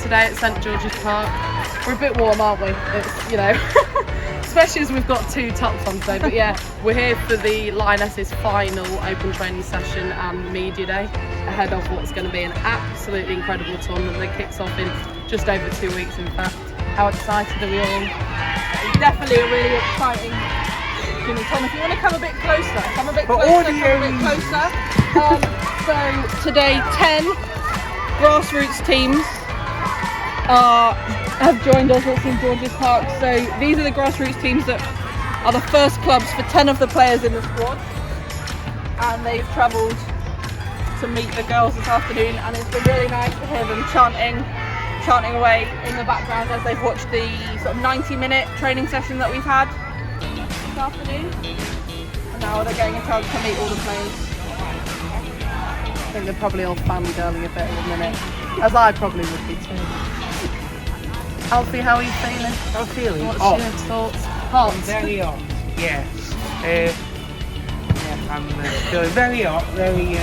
today at St George's Park. We're a bit warm, aren't we? It's, you know, especially as we've got 2 tops on today. But yeah, we're here for the Lionesses' final open training session and media day ahead of what's going to be an absolutely incredible tournament that kicks off in just over 2 weeks, in fact. How excited are we all? Definitely a really exciting. Tom, if you want to come a bit closer, come a bit closer. So today 10 grassroots teams have joined us at St George's Park. So these are the grassroots teams that are the first clubs for 10 of the players in the squad, and they've travelled to meet the girls this afternoon, and it's been really nice to hear them chanting away in the background as they've watched the sort of 90-minute training session that we've had this afternoon. And now they're getting a chance to meet all the players. I think they're probably all fangirling a bit at the minute, as I probably would be too. Alfie, how are you feeling? I'm feeling What's hot. your thoughts? Hot? Very hot, yeah. I'm feeling very hot, very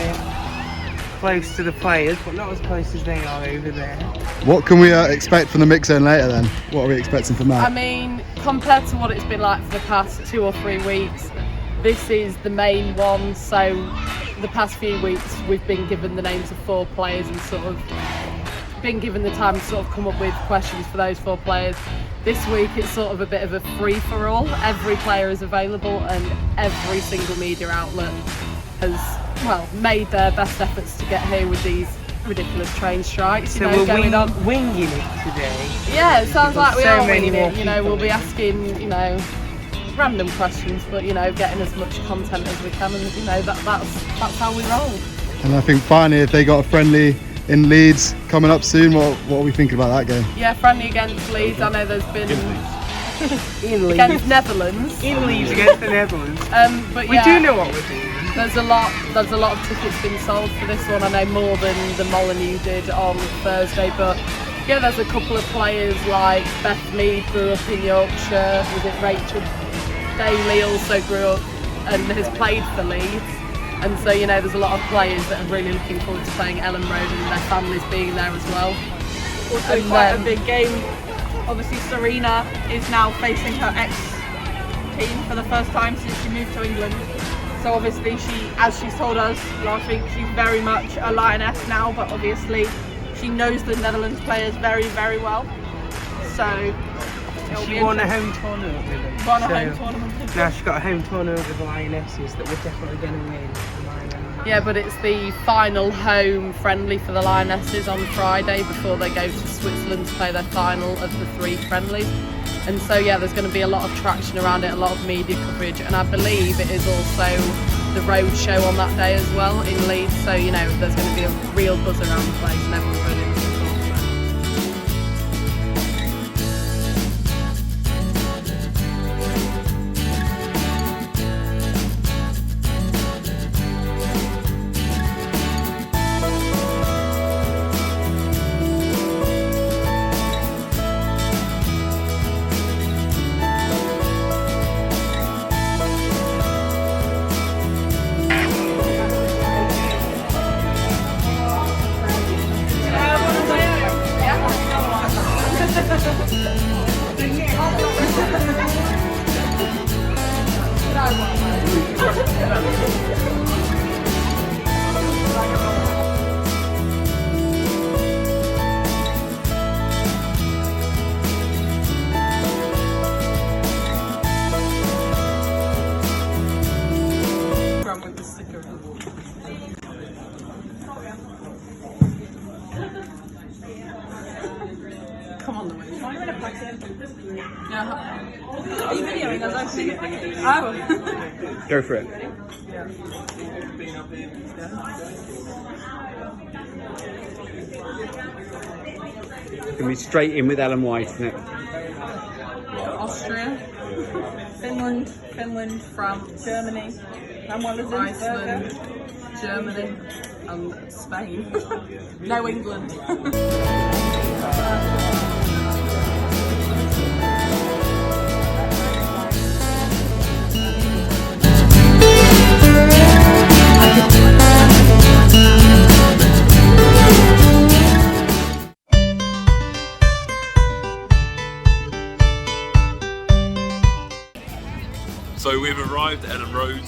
close to the players, but not as close as they are over there. What can we expect from the mix zone later then? What are we expecting from that? I mean, compared to what it's been like for the past 2 or 3 weeks, this is the main one. So the past few weeks we've been given the names of 4 players and sort of been given the time to sort of come up with questions for those 4 players. This week it's sort of a bit of a free-for-all. Every player is available and every single media outlet has, well, made their best efforts to get here with these ridiculous train strikes, So we're winging it today. Yeah, it sounds like we so are many winging more it. You know, people we'll be asking, you know, random questions, but you know, getting as much content as we can, and you know, that's how we roll. And I think finally, if they got a friendly in Leeds coming up soon, what are we thinking about that game? Yeah, friendly against Leeds. I know there's been In Leeds. against Netherlands. In Leeds against the Netherlands. But We yeah, do know what we're doing. There's a lot of tickets being sold for this one. I know more than the Molyneux did on Thursday, but yeah, there's a couple of players like Beth Mead grew up in Yorkshire. Was it Rachel Daly also grew up and has played for Leeds? And so, you know, there's a lot of players that are really looking forward to playing Elland Road and their families being there as well. Also quite a big game. Obviously Serena is now facing her ex-team for the first time since she moved to England. So obviously as she's told us last week, she's very much a Lioness now, but obviously she knows the Netherlands players very, very well. So She won a home tournament with them. home tournament. Now she's got a home tournament with the Lionesses that we're definitely going to win. Yeah, but it's the final home friendly for the Lionesses on Friday before they go to Switzerland to play their final of the 3 friendlies. And so yeah, there's going to be a lot of traction around it, a lot of media coverage, and I believe it is also the road show on that day as well in Leeds. So you know, there's going to be a real buzz around the place and everyone's really looking forward to it. Come on, Louise. Yeah. Are you videoing us actually? Oh. Go for it. Can be straight in with Ellen White, isn't it? Austria, Finland, France, Germany, Iceland, Germany, and Spain. No England. arrived at Elland Road.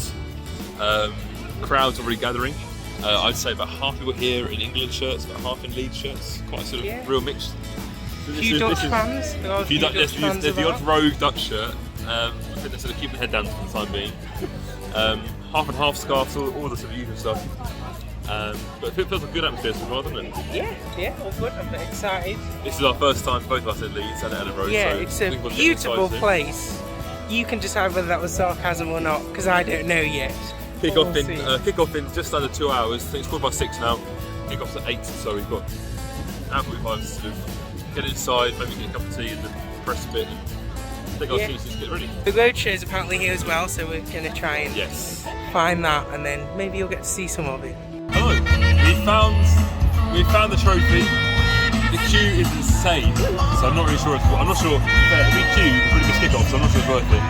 Crowds already gathering. I'd say about half people here in England shirts, about half in Leeds shirts. Quite a sort of real mix. A few Dutch fans. There's the odd rogue Dutch shirt. I think they're sort of keeping the head down for the time being. Half and half scarves, all the sort of usual stuff. But it feels like a good atmosphere so far, doesn't it? Yeah, all good. I'm excited. This is our first time, both of us at Leeds and at Elland Road. Yeah, so it's a beautiful place. You can decide whether that was sarcasm or not, because I don't know yet. Kick off in just under 2 hours. I think it's 5:45 now. Kick off's at 8, so we've got ample time to sort of get inside, maybe get a cup of tea and then press a bit and take our seats and get ready. The road show is apparently here as well, so we're going to try and find that, and then maybe you'll get to see some of it. Hello, we found the trophy. The queue is insane, so I'm not really sure. I'm not sure. A big queue, a pretty good kick-off, so I'm not sure it's worth it.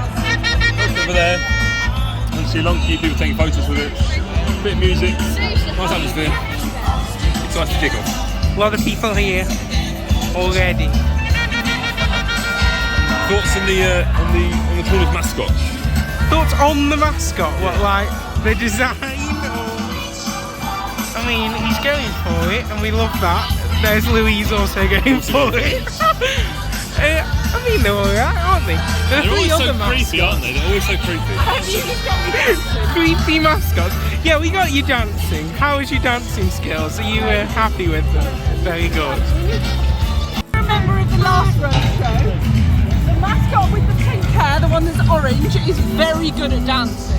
Over there, you can see a long queue, people taking photos with it. A bit of music, nice atmosphere. Excited to kick off. A lot of people here already. Thoughts on the tour's mascot? Thoughts on the mascot? What, like the design? I mean, he's going for it, and we love that. There's Louise also going for it. I mean, they're alright, aren't they? They're always so creepy, aren't they? They're always so creepy. Creepy mascots. Yeah, we got you dancing. How was your dancing skills? Are you happy with them? Very good. I remember at the last road show, the mascot with the pink hair, the one that's orange, is very good at dancing.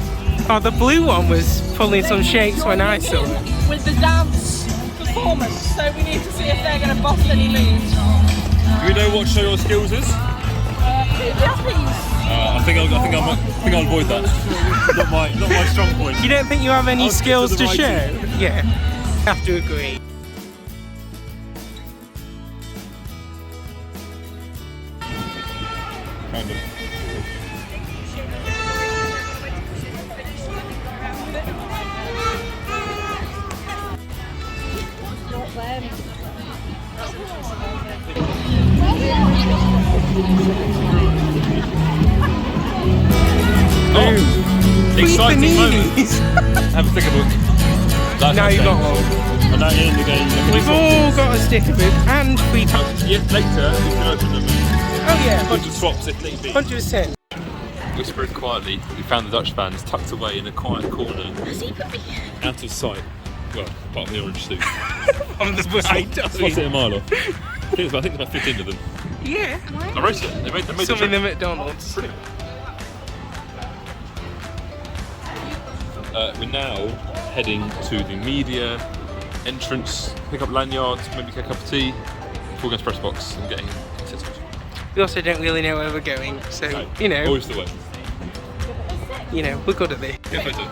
Oh, the blue one was pulling some shapes when I saw it. With the dance performance, so we need to see if they're going to bust any moves. Do we know what show your skills is? I think I'll avoid that. not my strong point. You don't think you have any skills to show? Yeah, have to agree. Kind of. Exciting moment. Have a sticker book. Now you've got one. And now you're in the game. We've all got a sticker book and free tickets. Yeah, later we can open them. Oh yeah, Bunch of swaps if need be. 100%. Whispering quietly, we found the Dutch fans tucked away in a quiet corner. Out of sight. Well, apart from the orange suit. On the right. Spotted it a mile off. I think there's about 15 of them. Yeah. I raced it. They made some in the McDonald's. Brilliant. We're now heading to the media entrance, pick up lanyards, maybe get a cup of tea, before going to press box and getting settled. We also don't really know where we're going, so No, you know. always the way. You know, we're good at this. Good photo.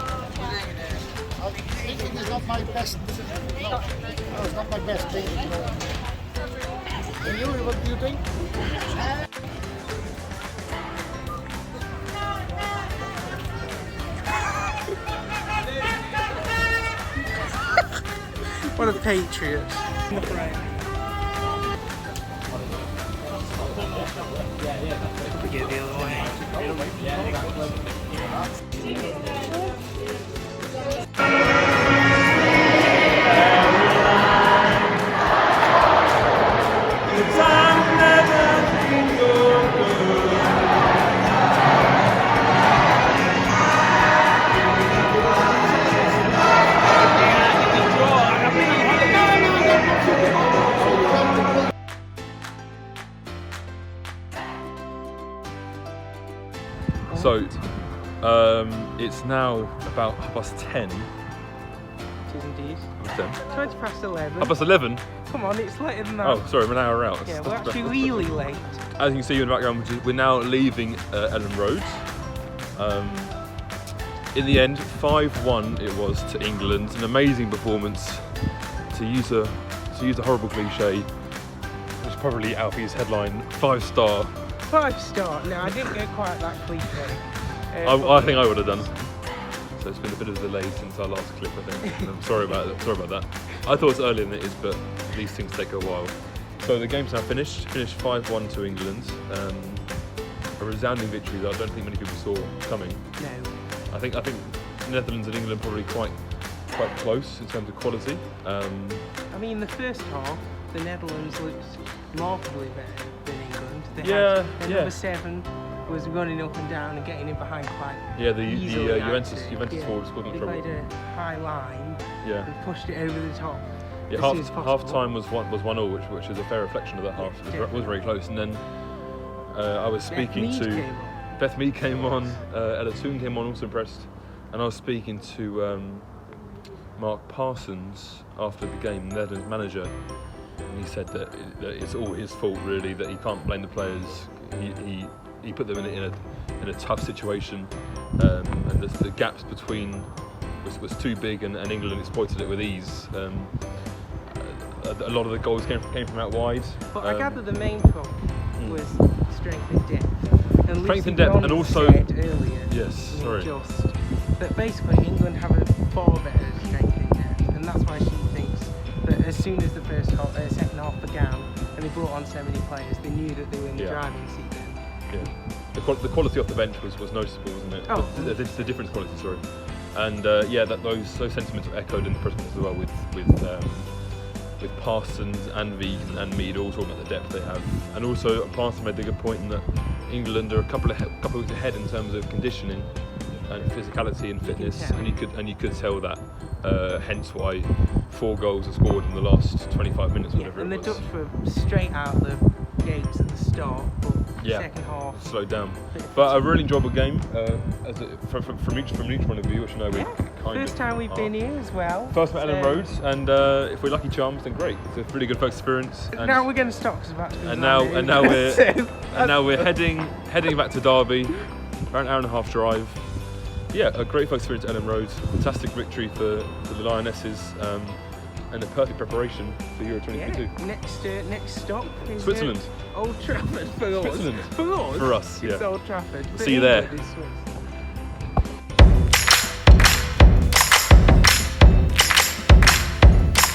It's not my best. No, it's not my best thing. And you, what do you think? What a patriot. We get the other way. So, it's now about 10:30. It is indeed. 10. 20 past 11. 11? Come on, it's later than that. Oh, sorry, we're an hour out. Yeah, we're actually really late. As you can see in the background, we're now leaving Elland Road. In the end, 5-1 it was to England. An amazing performance. To use a horrible cliche, which is probably Alfie's headline, 5-star. 5-star. No, I didn't go quite that cliche. I think I would have done. So it's been a bit of a delay since our last clip, I think. And I'm sorry about that. I thought it was earlier than it is, but these things take a while. So the game's now finished 5-1 to England. A resounding victory that I don't think many people saw coming. No. I think Netherlands and England probably quite close in terms of quality. I mean, the first half, the Netherlands looked remarkably better than England. Yeah. Number 7 was running up and down and getting in behind quite The easily. Juventus forwards wasn't They trouble. played a high line Yeah. and pushed it over the top. Yeah, as soon as possible. half time was 1-1 which is a fair reflection of that half. It was very close. And then I was speaking Mead to came on. Beth Mead came on, Ella Toon came on, also impressed. And I was speaking to Mark Parsons after the game, Netherlands manager, and he said that it's all his fault really, that he can't blame the players. He put them in a tough situation, and the gaps between was too big, and England exploited it with ease. A lot of the goals came from out wide. But I gather the main problem was strength and depth. And Strength Lucy and depth, Bronze and also- said earlier, Yes, sorry. that basically England have a far better strength in depth, and that's why she thinks that as soon as the second half began and they brought on so many players, they knew that they were in the Yeah. driving seat then. Yeah. The quality off the bench was noticeable, wasn't it? Oh. The difference quality, sorry. And that those sentiments were echoed in the press conference as well with Parsons and Mead all talking about the depth they have. And also Parsons made the good point in that England are a couple of weeks ahead in terms of conditioning and physicality and fitness, and you could tell that. Hence why 4 goals are scored in the last 25 minutes, whatever and it the was. Dutch were straight out the gates at the start, but second half slowed down. But a really enjoyable game from each point of view, which I know we kind First of time we've been here as well. First at Elland so- Road, and if we're lucky charms, then great. It's a really good first experience. And Now we're going to stop because it's about to be and landing. now we're heading back to Derby, about an hour and a half drive. Yeah, a great first experience at Elland Road. Fantastic victory for the Lionesses, and a perfect preparation for Euro 2022. Next stop is Switzerland. Old Trafford for us. Switzerland. For us. For us, It's yeah. Old Trafford. For See you there. England, it's Swiss.